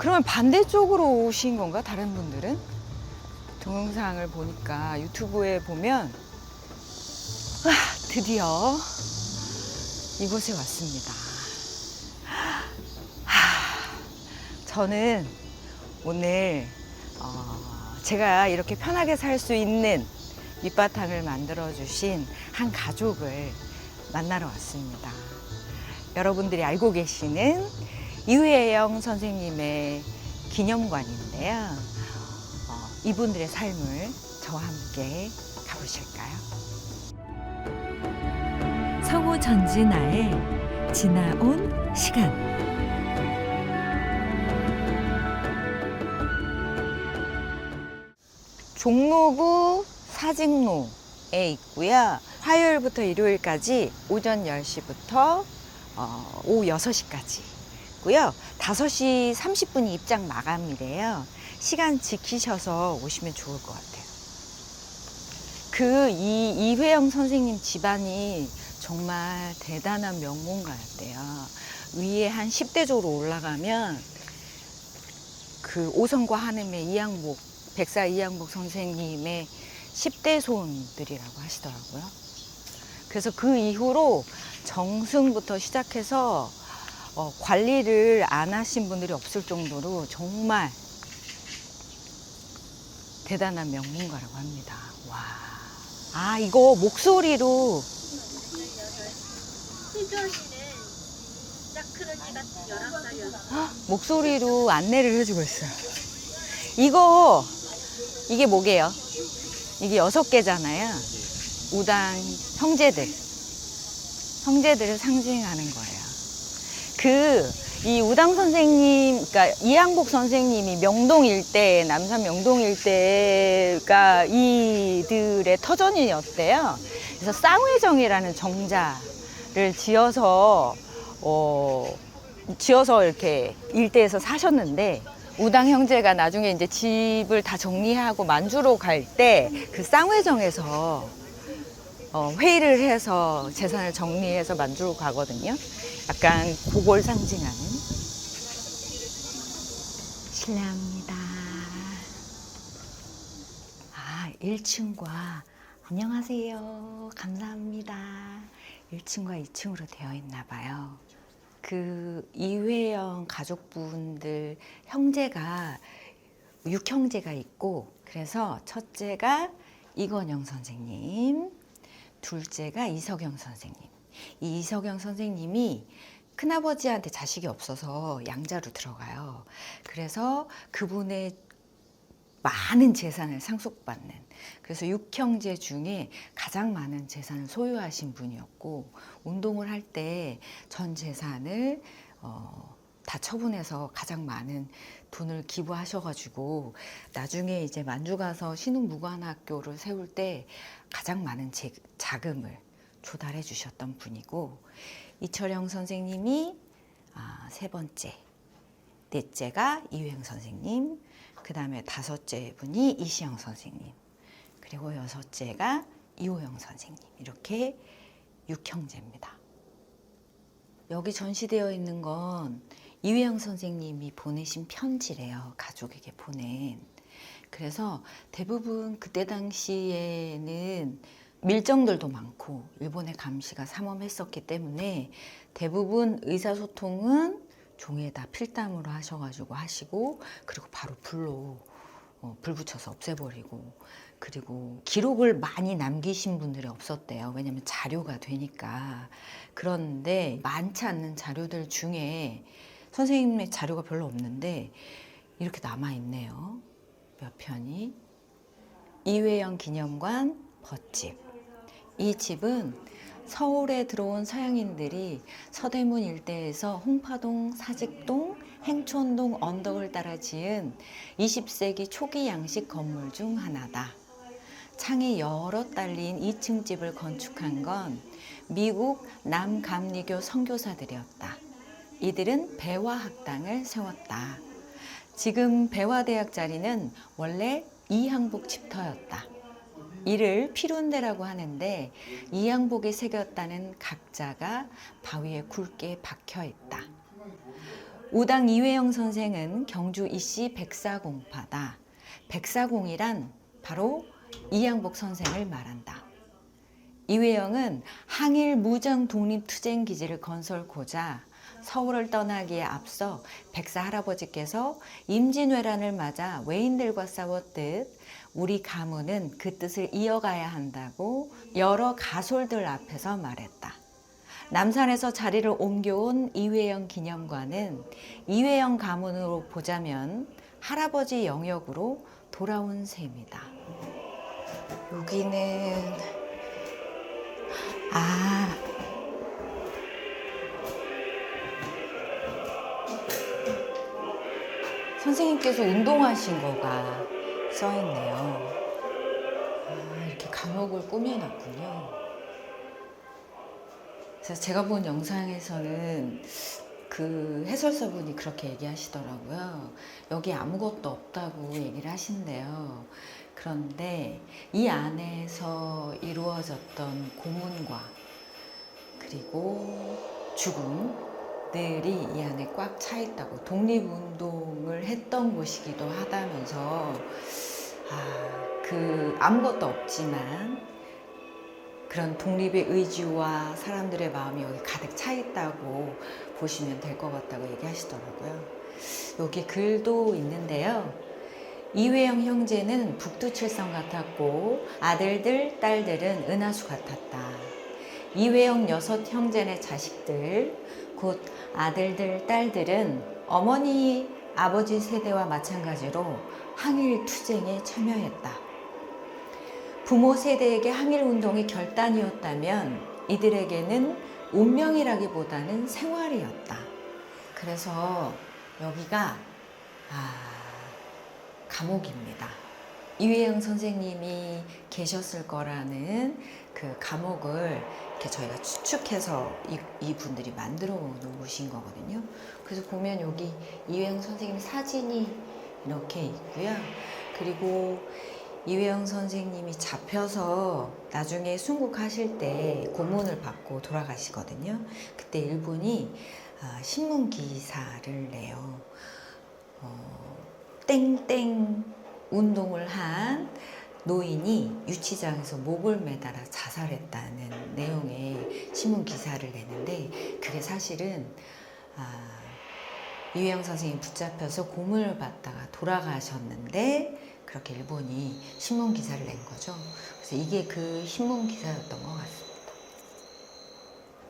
그러면 반대쪽으로 오신 건가? 다른 분들은? 동영상을 보니까 유튜브에 보면 드디어 이곳에 왔습니다. 저는 오늘 제가 이렇게 편하게 살 수 있는 밑바탕을 만들어 주신 한 가족을 만나러 왔습니다. 여러분들이 알고 계시는 이회영 선생님의 기념관인데요. 이분들의 삶을 저와 함께 가보실까요? 성우 전진아의 지나온 시간. 종로구 사직로에 있고요. 화요일부터 일요일까지 오전 10시부터 오후 6시까지 있고요. 5시 30분이 입장 마감이래요. 시간 지키셔서 오시면 좋을 것 같아요. 이회영 선생님 집안이 정말 대단한 명문가였대요. 위에 한 10대조로 올라가면 그 오성과 한음의 이양복, 백사 이양복 선생님의 10대 손들이라고 하시더라고요. 그래서 그 이후로 정승부터 시작해서 관리를 안 하신 분들이 없을 정도로 정말 대단한 명문가라고 합니다. 와. 이거 목소리로. 목소리로 안내를 해주고 있어요. 이게 뭐게요? 이게 6개잖아요. 우당 형제들을 상징하는 거예요. 이 우당 선생님, 그러니까 이양복 선생님이 명동 일대, 남산 명동 일대가 이들의 터전이었대요. 그래서 쌍회정이라는 정자를 지어서 이렇게 일대에서 사셨는데, 우당 형제가 나중에 이제 집을 다 정리하고 만주로 갈 때 그 쌍회정에서 회의를 해서 재산을 정리해서 만주로 가거든요. 약간 그걸 상징하는. 실례합니다. 1층과 안녕하세요. 감사합니다. 1층과 2층으로 되어 있나 봐요. 이회영 가족분들 형제가 6형제가 있고, 그래서 첫째가 이건영 선생님, 둘째가 이석영 선생님. 이 이석영 선생님이 큰아버지한테 자식이 없어서 양자로 들어가요. 그래서 그분의 많은 재산을 상속받는, 그래서 6형제 중에 가장 많은 재산을 소유하신 분이었고, 운동을 할 때 전 재산을 다 처분해서 가장 많은 돈을 기부하셔가지고 나중에 이제 만주 가서 신흥무관학교를 세울 때 가장 많은 자금을 조달해 주셨던 분이고, 이철영 선생님이 세 번째, 넷째가 이회영 선생님, 그 다음에 5째 분이 이시영 선생님, 그리고 6째가 이호영 선생님, 이렇게 6형제입니다. 여기 전시되어 있는 건 이회영 선생님이 보내신 편지래요. 가족에게 보낸. 그래서 대부분 그때 당시에는 밀정들도 많고 일본의 감시가 삼엄했었기 때문에 대부분 의사소통은 종이에다 필담으로 하시고, 그리고 바로 불 붙여서 없애버리고, 그리고 기록을 많이 남기신 분들이 없었대요. 왜냐면 자료가 되니까. 그런데 많지 않는 자료들 중에 선생님의 자료가 별로 없는데 이렇게 남아있네요. 몇 편이. 이회영 기념관 벗집. 이 집은 서울에 들어온 서양인들이 서대문 일대에서 홍파동, 사직동, 행촌동 언덕을 따라 지은 20세기 초기 양식 건물 중 하나다. 창이 여러 딸린 2층 집을 건축한 건 미국 남감리교 선교사들이었다. 이들은 배화학당을 세웠다. 지금 배화대학 자리는 원래 이항복 집터였다. 이를 피룬대라고 하는데 이항복이 새겼다는 각자가 바위에 굵게 박혀 있다. 우당 이회영 선생은 경주 이씨 백사공파다. 백사공이란 바로 이양복 선생을 말한다. 이회영은 항일 무장 독립투쟁 기지를 건설고자 서울을 떠나기에 앞서 백사 할아버지께서 임진왜란을 맞아 외인들과 싸웠듯 우리 가문은 그 뜻을 이어가야 한다고 여러 가솔들 앞에서 말했다. 남산에서 자리를 옮겨온 이회영 기념관은 이회영 가문으로 보자면 할아버지 영역으로 돌아온 셈이다. 여기는 선생님께서 운동하신 거가 써있네요. 이렇게 감옥을 꾸며놨군요. 그래서 제가 본 영상에서는 그 해설사분이 그렇게 얘기하시더라고요. 여기 아무것도 없다고 얘기를 하신대요. 그런데 이 안에서 이루어졌던 고문과 그리고 죽음들이 이 안에 꽉 차 있다고, 독립운동을 했던 곳이기도 하다면서 그 아무것도 없지만 그런 독립의 의지와 사람들의 마음이 여기 가득 차 있다고 보시면 될 것 같다고 얘기하시더라고요. 여기 글도 있는데요. 이회영 형제는 북두칠성 같았고 아들들, 딸들은 은하수 같았다. 이회영 6 형제네 자식들, 곧 아들들, 딸들은 어머니, 아버지 세대와 마찬가지로 항일 투쟁에 참여했다. 부모 세대에게 항일운동이 결단이었다면 이들에게는 운명이라기보다는 생활이었다. 그래서 여기가 감옥입니다. 이회영 선생님이 계셨을 거라는 그 감옥을 이렇게 저희가 추측해서 이 분들이 만들어 놓으신 거거든요. 그래서 보면 여기 이회영 선생님 사진이 이렇게 있고요. 그리고 이회영 선생님이 잡혀서 나중에 순국하실 때 고문을 받고 돌아가시거든요. 그때 일본이 신문 기사를 내요. 땡땡 운동을 한 노인이 유치장에서 목을 매달아 자살했다는 내용의 신문 기사를 내는데, 그게 사실은 이회영 선생님이 붙잡혀서 고문을 받다가 돌아가셨는데 그렇게 일본이 신문 기사를 낸 거죠. 그래서 이게 그 신문 기사였던 것 같습니다.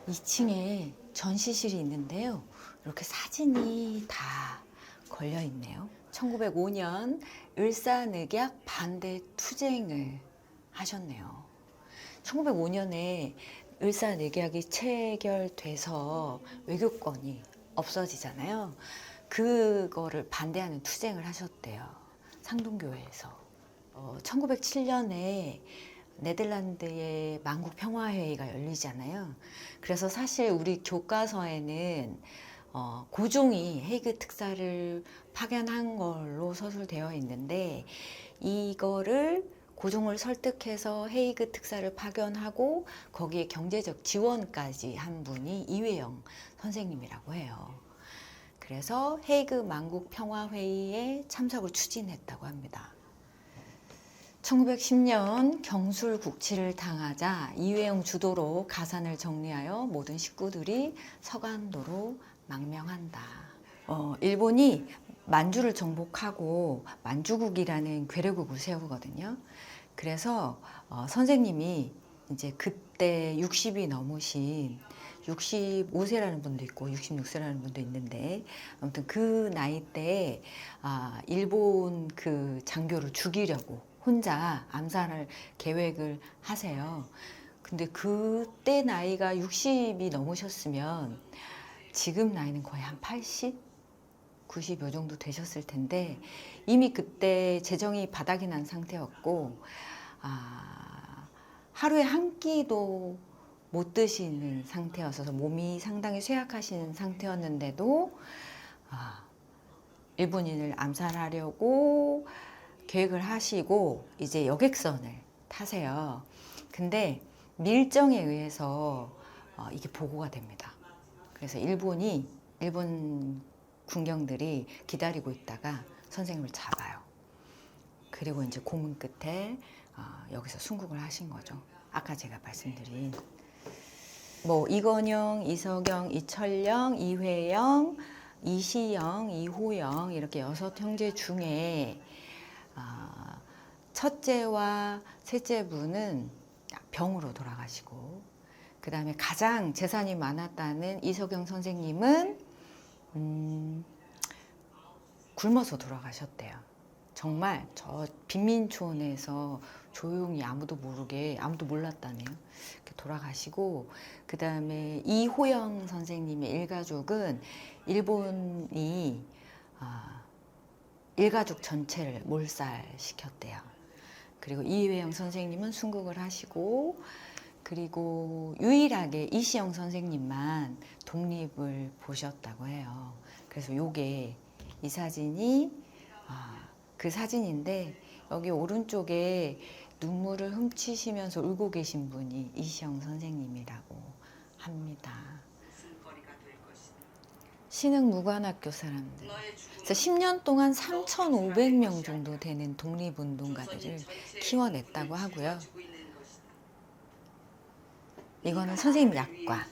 2층에 전시실이 있는데요. 이렇게 사진이 다 걸려 있네요. 1905년 을사늑약 반대 투쟁을 하셨네요. 1905년에 을사늑약이 체결돼서 외교권이 없어지잖아요. 그거를 반대하는 투쟁을 하셨대요. 상동교회에서. 1907년에 네덜란드의 만국 평화회의가 열리잖아요. 그래서 사실 우리 교과서에는 고종이 헤이그 특사를 파견한 걸로 서술되어 있는데, 이거를 고종을 설득해서 헤이그 특사를 파견하고 거기에 경제적 지원까지 한 분이 이회영 선생님이라고 해요. 그래서 헤이그 만국 평화회의에 참석을 추진했다고 합니다. 1910년 경술국치를 당하자 이회영 주도로 가산을 정리하여 모든 식구들이 서간도로 망명한다. 일본이 만주를 정복하고 만주국이라는 괴뢰국을 세우거든요. 그래서 선생님이 이제 그때 60이 넘으신 65세라는 분도 있고 66세라는 분도 있는데, 아무튼 그 나이 때에 일본 그 장교를 죽이려고 혼자 암살할 계획을 하세요. 근데 그때 나이가 60이 넘으셨으면 지금 나이는 거의 한 80, 90 요 정도 되셨을 텐데, 이미 그때 재정이 바닥이 난 상태였고 하루에 한 끼도 못 드시는 상태였어서 몸이 상당히 쇠약하신 상태였는데도 일본인을 암살하려고 계획을 하시고 이제 여객선을 타세요. 근데 밀정에 의해서 이게 보고가 됩니다. 그래서 일본 군경들이 기다리고 있다가 선생님을 잡아요. 그리고 이제 고문 끝에 여기서 순국을 하신 거죠. 아까 제가 말씀드린 뭐 이건영, 이석영, 이철영, 이회영, 이시영, 이호영 이렇게 6 형제 중에 첫째와 셋째 분은 병으로 돌아가시고, 그 다음에 가장 재산이 많았다는 이석영 선생님은 굶어서 돌아가셨대요. 정말 저 빈민촌에서 조용히 아무도 모르게, 아무도 몰랐다네요. 이렇게 돌아가시고, 그 다음에 이호영 선생님의 일가족은 일본이 일가족 전체를 몰살시켰대요. 그리고 이회영 선생님은 순국을 하시고, 그리고 유일하게 이시영 선생님만 독립을 보셨다고 해요. 그래서 요게 이 사진이 그 사진인데, 여기 오른쪽에 눈물을 훔치시면서 울고 계신 분이 이시영 선생님이라고 합니다. 신흥무관학교 사람들. 그래서 10년 동안 3,500명 정도 되는 독립운동가들을 키워냈다고 하고요. 이거는 선생님 약과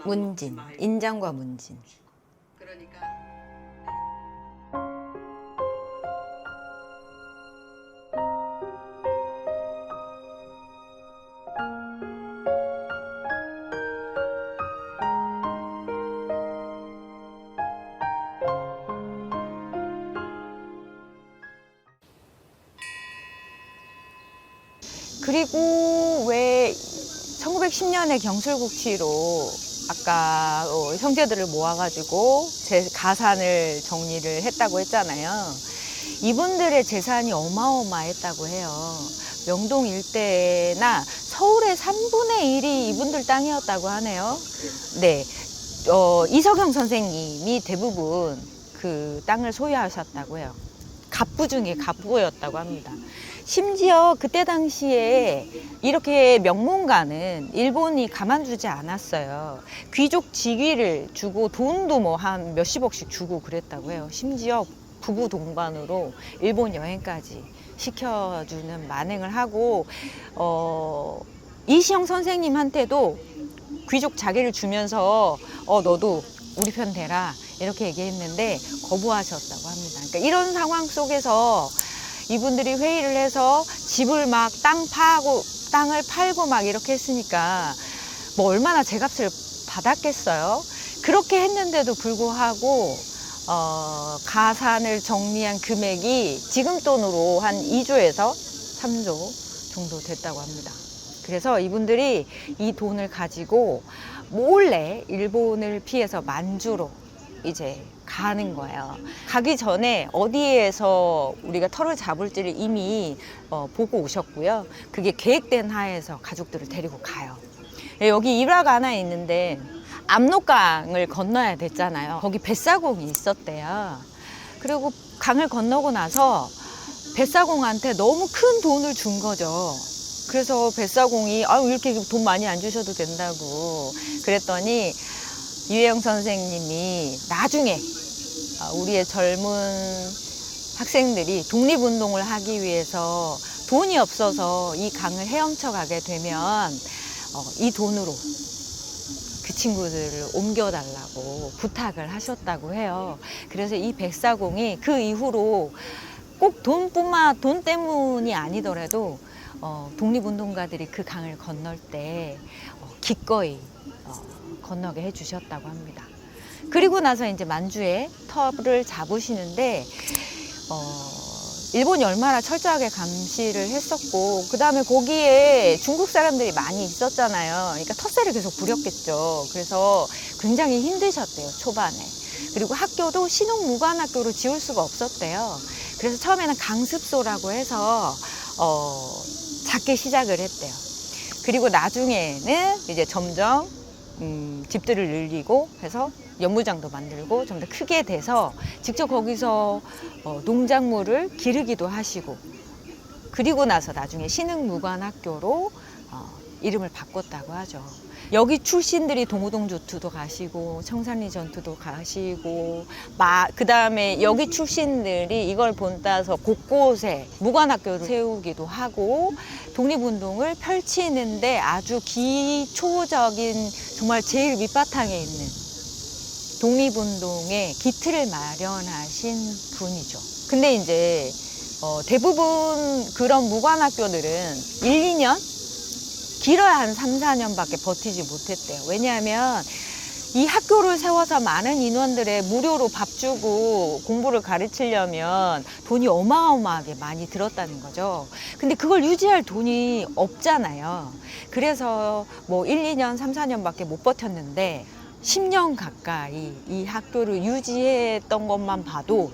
문진, 인장과 문진. 그리고 왜 1910년에 경술국치로 아까 형제들을 모아가지고 제 가산을 정리를 했다고 했잖아요. 이분들의 재산이 어마어마했다고 해요. 명동 일대나 서울의 3분의 1이 이분들 땅이었다고 하네요. 네, 이석영 선생님이 대부분 그 땅을 소유하셨다고 해요. 갑부 중에 갑부였다고 합니다. 심지어 그때 당시에 이렇게 명문가는 일본이 가만두지 않았어요. 귀족 직위를 주고 돈도 뭐 한 몇십억씩 주고 그랬다고 해요. 심지어 부부 동반으로 일본 여행까지 시켜주는 만행을 하고, 이시영 선생님한테도 귀족 자기를 주면서 너도 우리 편 되라 이렇게 얘기했는데 거부하셨다고 합니다. 그러니까 이런 상황 속에서 이분들이 회의를 해서 집을 막 땅을 팔고 막 이렇게 했으니까 뭐 얼마나 제값을 받았겠어요. 그렇게 했는데도 불구하고 가산을 정리한 금액이 지금 돈으로 한 2조에서 3조 정도 됐다고 합니다. 그래서 이분들이 이 돈을 가지고 몰래 일본을 피해서 만주로 이제 가는 거예요. 가기 전에 어디에서 우리가 터를 잡을지를 이미 보고 오셨고요. 그게 계획된 하에서 가족들을 데리고 가요. 여기 일화가 하나 있는데, 압록강을 건너야 됐잖아요. 거기 뱃사공이 있었대요. 그리고 강을 건너고 나서 뱃사공한테 너무 큰 돈을 준 거죠. 그래서 뱃사공이 이렇게 돈 많이 안 주셔도 된다고 그랬더니 이회영 선생님이 나중에 우리의 젊은 학생들이 독립운동을 하기 위해서 돈이 없어서 이 강을 헤엄쳐 가게 되면 이 돈으로 그 친구들을 옮겨달라고 부탁을 하셨다고 해요. 그래서 이 백사공이 그 이후로 꼭 돈 때문이 아니더라도 독립운동가들이 그 강을 건널 때 기꺼이 건너게 해주셨다고 합니다. 그리고 나서 이제 만주에 터를 잡으시는데 일본이 얼마나 철저하게 감시를 했었고, 그 다음에 거기에 중국 사람들이 많이 있었잖아요. 그러니까 텃세를 계속 부렸겠죠. 그래서 굉장히 힘드셨대요, 초반에. 그리고 학교도 신흥무관학교로 지을 수가 없었대요. 그래서 처음에는 강습소라고 해서 작게 시작을 했대요. 그리고 나중에는 이제 점점 집들을 늘리고 해서 연무장도 만들고 좀 더 크게 돼서 직접 거기서 농작물을 기르기도 하시고, 그리고 나서 나중에 신흥무관학교로 이름을 바꿨다고 하죠. 여기 출신들이 동호동 전투도 가시고 청산리 전투도 가시고 그 다음에 여기 출신들이 이걸 본따서 곳곳에 무관학교를 세우기도 하고 독립운동을 펼치는데 아주 기초적인 정말 제일 밑바탕에 있는 독립운동의 기틀을 마련하신 분이죠. 근데 이제 대부분 그런 무관학교들은 1, 2년? 길어야 한 3, 4년밖에 버티지 못했대요. 왜냐하면 이 학교를 세워서 많은 인원들의 무료로 밥 주고 공부를 가르치려면 돈이 어마어마하게 많이 들었다는 거죠. 근데 그걸 유지할 돈이 없잖아요. 그래서 뭐 1, 2년, 3, 4년밖에 못 버텼는데 10년 가까이 이 학교를 유지했던 것만 봐도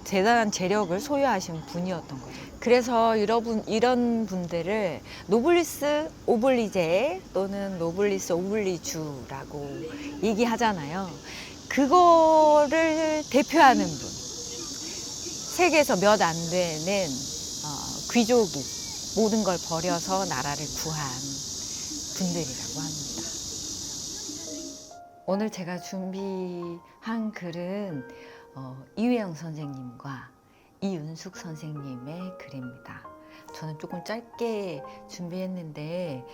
대단한 재력을 소유하신 분이었던 거죠. 그래서 이런 분들을 노블리스 오블리제 또는 노블리스 오블리주라고 얘기하잖아요. 그거를 대표하는 분. 세계에서 몇 안 되는 귀족이 모든 걸 버려서 나라를 구한 분들이라고 합니다. 오늘 제가 준비한 글은 이회영 선생님과 이윤숙 선생님의 글입니다. 저는 조금 짧게 준비했는데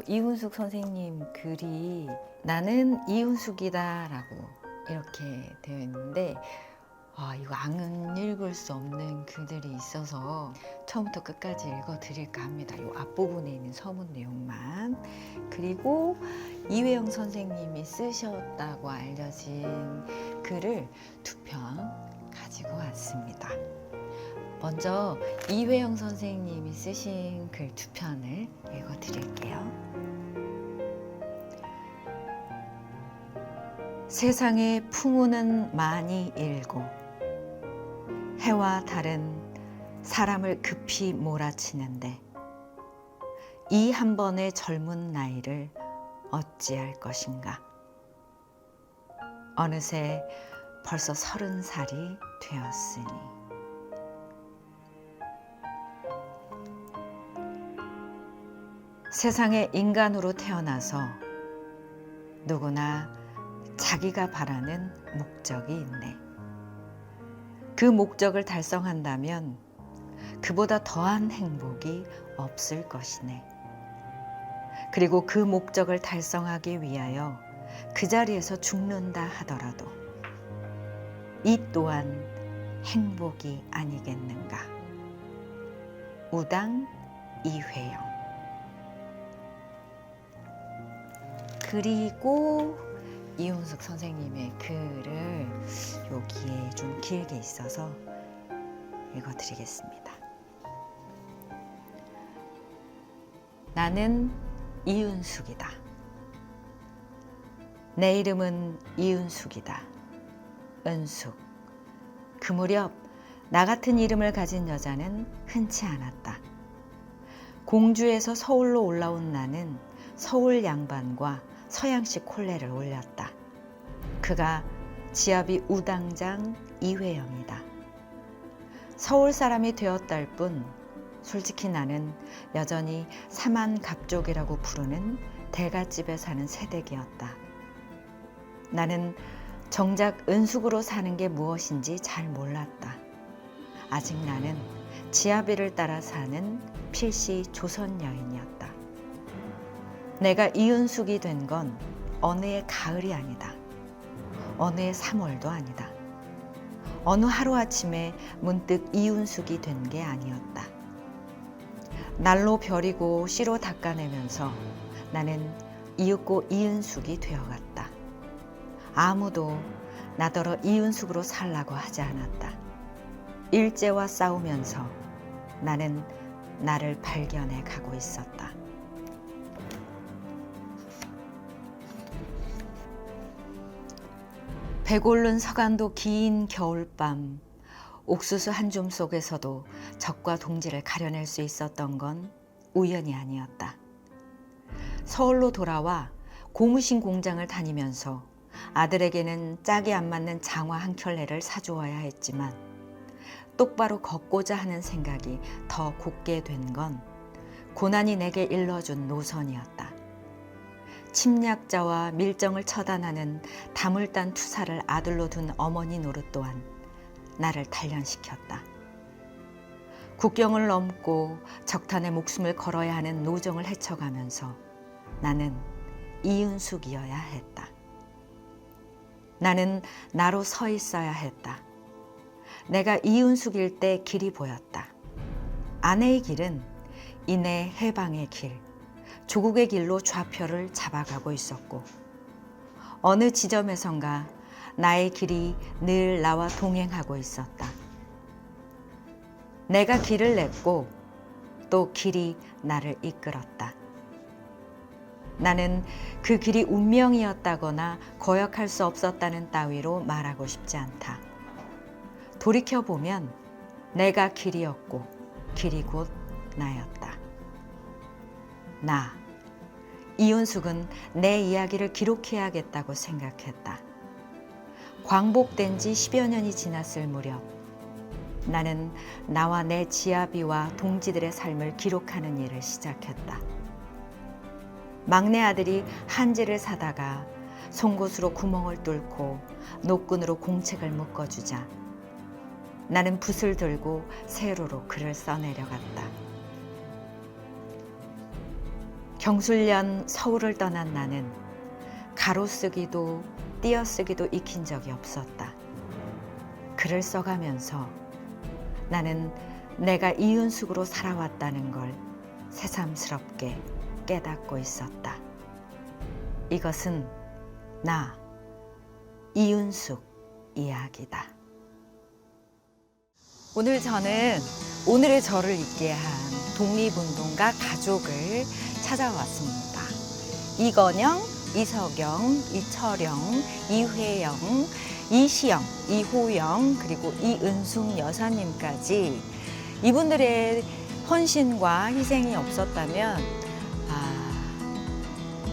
이윤숙 선생님 글이 나는 이윤숙이다 라고 이렇게 되어 있는데 이거 안 읽을 수 없는 글들이 있어서 처음부터 끝까지 읽어 드릴까 합니다. 이 앞부분에 있는 서문 내용만. 그리고 이회영 선생님이 쓰셨다고 알려진 글을 2편 가지고 왔습니다. 먼저 이회영 선생님이 쓰신 글 2편을 읽어 드릴게요. 세상의 풍우는 많이 일고 해와 달은 사람을 급히 몰아치는데 이 한 번의 젊은 나이를 어찌할 것인가. 어느새 벌써 30살이 되었으니. 세상에 인간으로 태어나서 누구나 자기가 바라는 목적이 있네. 그 목적을 달성한다면 그보다 더한 행복이 없을 것이네. 그리고 그 목적을 달성하기 위하여 그 자리에서 죽는다 하더라도 이 또한 행복이 아니겠는가. 우당 이회영. 그리고 이윤숙 선생님의 글을 여기에 좀 길게 있어서 읽어드리겠습니다. 나는 이윤숙이다. 내 이름은 이윤숙이다. 은숙. 그 무렵 나 같은 이름을 가진 여자는 흔치 않았다. 공주에서 서울로 올라온 나는 서울 양반과 서양식 콜레를 올렸다. 그가 지아비 우당장 이회영이다. 서울 사람이 되었달 뿐 솔직히 나는 여전히 사만갑족이라고 부르는 대갓집에 사는 새댁이었다. 나는 정작 은숙으로 사는 게 무엇인지 잘 몰랐다. 아직 나는 지아비를 따라 사는 필시 조선 여인이었다. 내가 이윤숙이 된 건 어느 해 가을이 아니다. 어느 해 3월도 아니다. 어느 하루아침에 문득 이윤숙이 된 게 아니었다. 날로 벼리고 씨로 닦아내면서 나는 이윽고 이윤숙이 되어갔다. 아무도 나더러 이윤숙으로 살라고 하지 않았다. 일제와 싸우면서 나는 나를 발견해 가고 있었다. 배고른 서간도 긴 겨울밤, 옥수수 한 줌 속에서도 적과 동지를 가려낼 수 있었던 건 우연이 아니었다. 서울로 돌아와 고무신 공장을 다니면서 아들에게는 짝이 안 맞는 장화 한 켤레를 사주어야 했지만 똑바로 걷고자 하는 생각이 더 굳게 된 건 고난이 내게 일러준 노선이었다. 침략자와 밀정을 처단하는 다물단 투사를 아들로 둔 어머니 노릇 또한 나를 단련시켰다. 국경을 넘고 적탄에 목숨을 걸어야 하는 노정을 헤쳐가면서 나는 이윤숙이어야 했다. 나는 나로 서 있어야 했다. 내가 이윤숙일 때 길이 보였다. 아내의 길은 이내 해방의 길, 조국의 길로 좌표를 잡아가고 있었고 어느 지점에선가 나의 길이 늘 나와 동행하고 있었다. 내가 길을 냈고 또 길이 나를 이끌었다. 나는 그 길이 운명이었다거나 거역할 수 없었다는 따위로 말하고 싶지 않다. 돌이켜보면 내가 길이었고 길이 곧 나였다. 나, 이윤숙은 내 이야기를 기록해야겠다고 생각했다. 광복된 지 10여 년이 지났을 무렵 나는 나와 내 지아비와 동지들의 삶을 기록하는 일을 시작했다. 막내 아들이 한지를 사다가 송곳으로 구멍을 뚫고 노끈으로 공책을 묶어주자 나는 붓을 들고 세로로 글을 써내려갔다. 경술련 서울을 떠난 나는 가로쓰기도 띄어쓰기도 익힌 적이 없었다. 글을 써가면서 나는 내가 이윤숙으로 살아왔다는 걸 새삼스럽게 깨닫고 있었다. 이것은 나, 이윤숙 이야기다. 오늘 저는 오늘의 저를 있게 한 독립운동가 가족을 찾아왔습니다. 이건영, 이석영, 이철영, 이회영, 이시영, 이호영, 그리고 이은숙 여사님까지 이분들의 헌신과 희생이 없었다면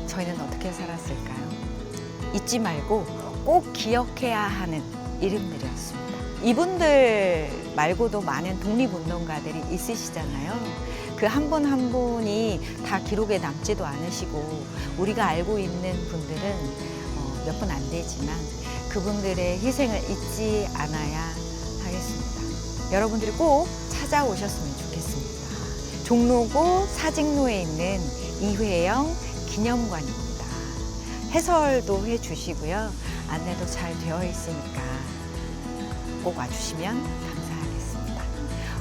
저희는 어떻게 살았을까요? 잊지 말고 꼭 기억해야 하는 이름들이었습니다. 이분들 말고도 많은 독립운동가들이 있으시잖아요. 그 한 분 한 분이 다 기록에 남지도 않으시고 우리가 알고 있는 분들은 몇 분 안 되지만 그분들의 희생을 잊지 않아야 하겠습니다. 여러분들이 꼭 찾아오셨으면 좋겠습니다. 종로구 사직로에 있는 이회영 기념관입니다. 해설도 해주시고요. 안내도 잘 되어 있으니까 꼭 와주시면 감사하겠습니다.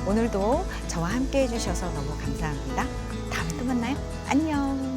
오늘도 저와 함께 해주셔서 너무 감사합니다. 다음에 또 만나요. 안녕.